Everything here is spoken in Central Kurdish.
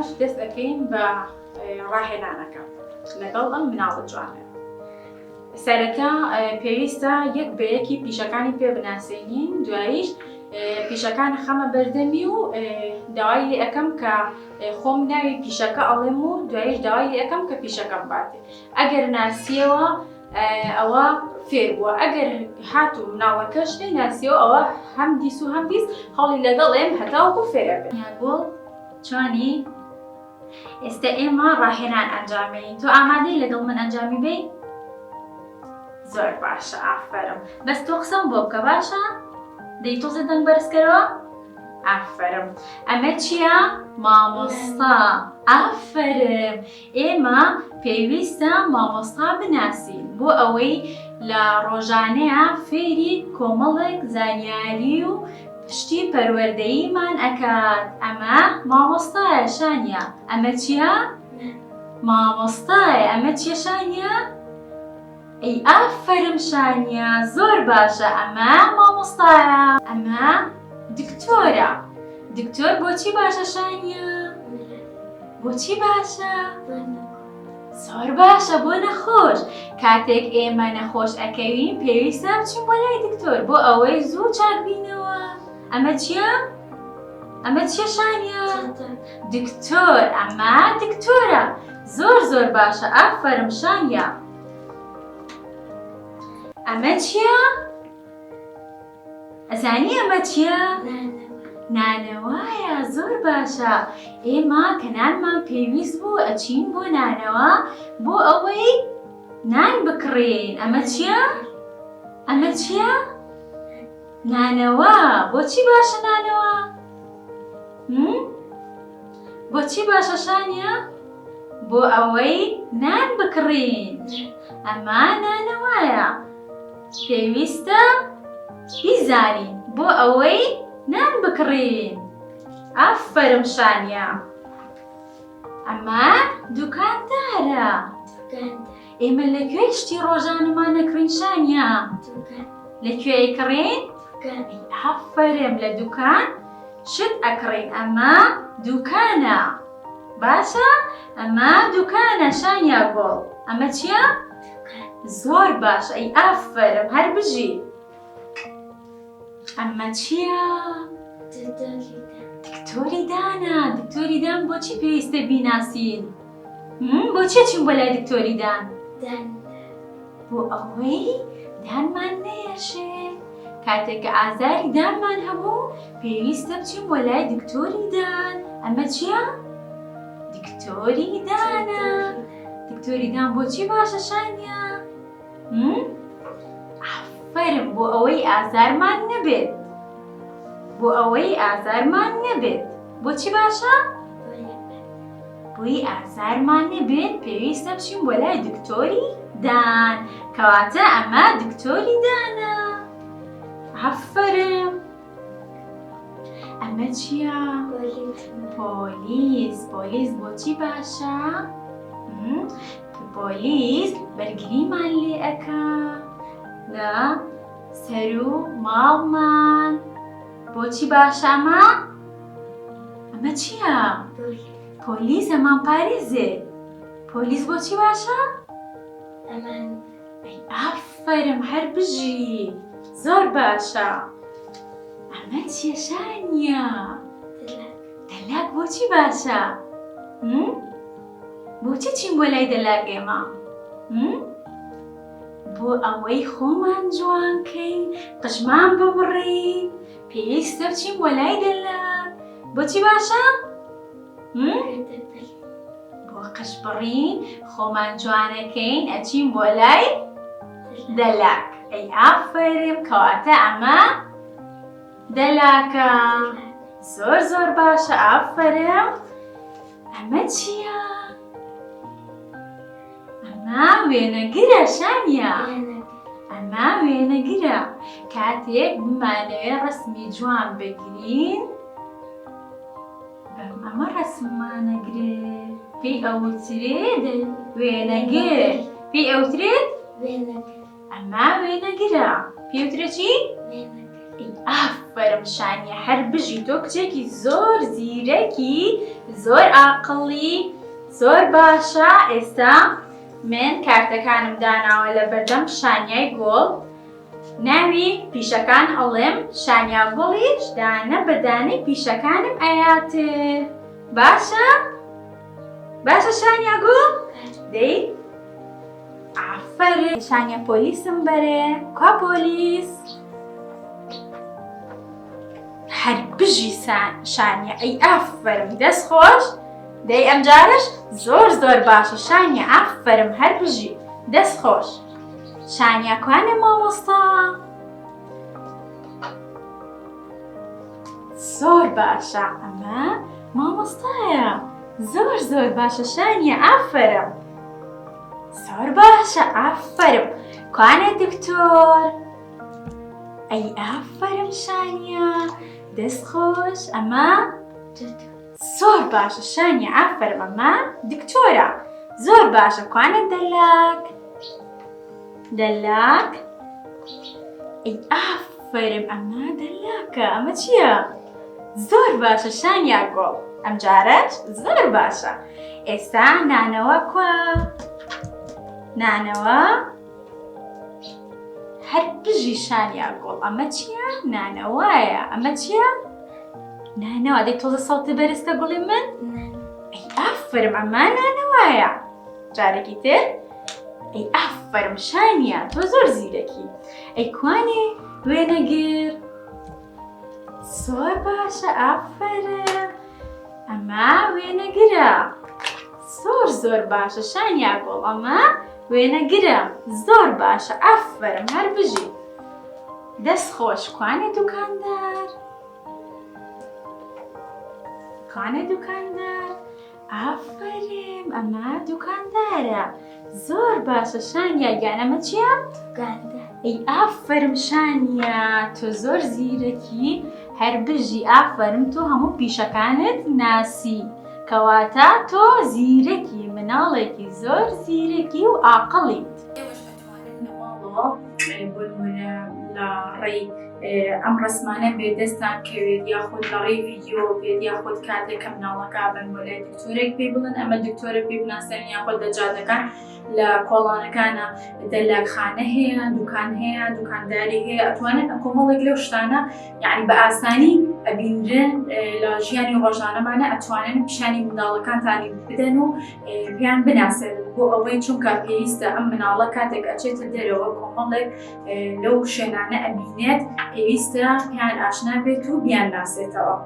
باش دەست ئەەکەین بە ڕاهێنانەکە لەگەڵ ئەم مناڵە جوانە. سەرەتا پێویستە یەک بە یەکی پیشەکانی پێ بناسێنین، دواییش پیشەکان خەمە بەردەمی و داوای لێ ئەەکەم کە خۆم ناوی پیشەکە ئەڵێم و دواییش داوای لێ ئەەکەم کە پیشەکەم باتێ. ئەگەر ناسیەوە ئەوە فێر بووە، ئەگەر هاتوو مناڵەکە شتەی ناسیەوە ئەوە هەم دیس و هەم بیست هەڵی لەگەڵ ئێم هەتاوەکو فێرە بێت. گوڵ چۆنی؟ ئێستا ئێمە ڕاهێنان ئەنجامێنین. تۆ ئامادەی لەگەڵ من ئەنجامی بێی؟ زۆر باشە، ئافەرم. بەس تۆ قسەم بۆ بکە باشە؟ دەی تۆزە دەنگ بەرزکەرەوە؟ ئافەرم. ئەمە چییە؟ مامۆستا. ئافەرم. ئێمە پێویستە مامۆستا بناسین بۆ ئەوەی لە ڕۆژانەیە فێری کۆمەڵێک زانیاری و پشتی پەروەردەییمان ئەکات. ئەمە مامۆستایە شانیا. ئەمە چییە؟ مامۆستایە. ئەمە چییە شانیا؟ ئەی ئافەرم شانیا، زۆر باشە. ئەمە مامۆستایە. ئەمە دکتۆرە. دکتۆر بۆچی باشە شانیا؟ بۆچی باشە؟ زۆر باشە، بۆ نەخۆش. کاتێک ئێمە نەخۆش ئەکەوین پێویستە بچین بۆ لای دکتۆر بۆ ئەوەی زوو چاک بینەوە. ئەمە چییە؟ ئەمە چییە شانیا؟ دکتۆر. ئەمە دکتۆرە. زۆر زۆر باشە، ئافەرم شانیا. ئەمە چییە؟ ئەزانی ئەمە چییە؟ نانەوایە. زۆر باشە. ئێمە کە نانمان پێویست بوو ئەچین بۆ نانەوە بۆ ئەوەی نان بکڕین. ئەمە چییە؟ ئەمە چییە؟ نانەوە. بۆچی باشە نانەوە؟ بۆچی باشە شانیا؟ بۆ ئەوەی نان بکڕین. ئەمە نانەوایە. پێویستە بیزانین بۆ ئەوەی نان بکڕین. ئافەرم شانیا. ئەمە دوکاندارە. ئێمە لەکوێ شتی ڕۆژانەمان ئەکڕین شانیا؟ لەکوێ ئەیکڕین؟ ئافەرم، لە دوکان شت ئەکڕین. ئەمە دوکانە. باشە؟ ئەمە دوکانە شانیا گۆڵ. ئەمە چییە؟ زۆر باش. ئەی ئافەرم، هەر بژی. ئەمە چییە؟ دکتۆری دانە. دکتۆری دان بۆچی پێویستە بیناسین؟ بۆچی چین بۆ لای دکتۆری دان؟ بۆ ئەوەی دانمان نێرشێ. کاتێک کە ئازاری دانمان هەبوو پێویستە بچین بۆ لای دکتۆری دان. ئەمە چییە؟ دکتۆری دانە. دکتۆری دان بۆچی باشە شانیا؟ ئافەرم، بۆ ئەوەی ئازارمان نەبێت. بۆ ئەوەی ئازارمان نەبێت. بۆچی باشە؟ بۆی ئازارمان نەبێت پێویستە بچین بۆ لای دکتۆری دان. کەواتە ئەمە دکتۆری دانە. ئافەرم. ئەمە چییە؟ پۆلیس. پۆلیس بۆچی باشە؟ پۆلیس بەرگریمان لێ ئەکا لە سەر و ماڵمان. بۆچی باشە ئەمە؟ ئەمە چییە؟ پۆلیس ئەمان پارێزێ. پۆلیس بۆچی باشە؟ ئەی ئافەرم، هەر بژی. زۆر باشە. ئەمە چییە شانیا؟ دەلاک. بۆچی باشە؟ بۆچی چین بۆ لای دەلاک ئێمە؟ بۆ ئەوەی خۆمان جوانکەین، قژمان ببڕین پێویستە بچین بۆ لای دەلاک. بۆچی باشە؟ بۆ قژ بڕین خۆمان جوانەکەین ئەچین بۆ لای دەلاک. ئەی ئافەرم، کەواتە ئەمە دەلاکە. زۆر زۆر باشە، ئافەرم. ئەمە چییە؟ ئەمە وێنەگرە شانیا. ئەمە وێنەگرە. کاتێک بمانەوێ ڕەسمی جوان بگرین ئەمە ڕەسممانەگرێت پێی ئەوترێت وێنەگر. پێی ئەوترێت ئەمە وێنەگرە. پێی ئەوترێت چی؟ ئەی ئافەرم شانیە هەر بژی تۆ کچێکی زۆر زیرەکی زۆر عاقڵی زۆر باشە. ئێستا من کارتەکانم داناوە لە بەردەم شانیای گوڵ. ناوی پیشەکان ئەڵێم، شانیا گوڵیش دانە بەدانەی پیشەکانم ئەیاتێ. باشە؟ باشە شانیا گوڵ؟ دەی؟ ئافەرم. شانیا پۆلیسم بەرێ. کوا پۆلیس؟ هەر بژی شانیا. ئەی ئافەرم دەست خۆش. دەی ئەم جارش زۆر باشە شانیا ئافەرم هەر بژی دەست خۆش. شانیا کوانێ مامۆستا؟ زۆر باشە ئەمە مامۆستایە. زۆر باشە شانیا ئافەرم. زۆر باشە ئافەرم. کوانێ دکتۆر؟ ئەی ئافەرم شانیا دەست خۆش. ئەمە زۆر باشە شانیا ئافەرم ئەمە دکتۆرە. زۆر باشە. کوانێ دەلاک؟ دەلاک؟ ئەی ئافەرم ئەمە دەلاکە. ئەمە چییە؟ زۆر باشە شانیا گوڵ. ئەم جارەش زۆر باشە. ئێستا نانەوە کوا؟ نانەوە هەر بژی شانیا گوڵ. ئەمە چییە؟ نانەوەیە. ئەمە چییە؟ نانەوە. دەی تۆزە سەڵتی بەرزتە گوڵی من؟ ئەی ئافەرم ئەمە نانەوەیە. جارێکی تر؟ ئەی ئافەرم شانیا تۆ زۆر زیرەکی. ئەی کوانێ وێنەگر؟ زۆر باشە ئافەرم. ئەمە وێنەگرە. زۆر باشە شانیا گوڵ. ئەمە وێنەگرە. زۆر باشە ئافەرم هەر بژی دەست خۆش. کوانێ دوکاندار؟ کوانێ دوکاندار؟ ئافەرم ئەمە دوکاندارە. زۆر باشە شانیا گیان. ئەمە چییە؟ دوکاندار. ئەی ئافەرم شانیا تۆ زۆر زیرەکی هەر بژی ئافەرم. تۆ هەموو پیشەکانت ناسی کەواتە تۆ زیرەکی مناڵێکی زۆر زیرەکی و عاقڵیت. ئێوەش ئەتوانن نەماڵەوە بۆ نمونە لە ڕێی ئەم ڕسمانە بێدەستان کەوێت یاخود لە ڕێی ڤیدیۆ بێت یاخود کاتێک کە مناڵەکە بن بۆ لای دکتۆرێک پێی بڵێن ئەمە دکتۆرە پێی بناسێن یاخود لە جادەکان لە کۆڵانەکانە دەلاکخانە هەیە، دوکان هەیە، دوکانداری هەیە. ئەتوانن کۆمەڵێک لەو شتانە یعنی بە ئاسانی ئەبینرن لە ژیانی ڕۆژانەمانە. ئەتوانن پیشانی منداڵەکانتانی بدەن و پێیان بناسێن بۆ ئەوەی چونکە پێویستە ئەم مناڵە کاتێک ئەچێتە دەرەوە کۆمەڵێک لەو شوێنانە ئەبینێت پێویستە پێیان ئاشنا بێت و بیان ناسێتەوە.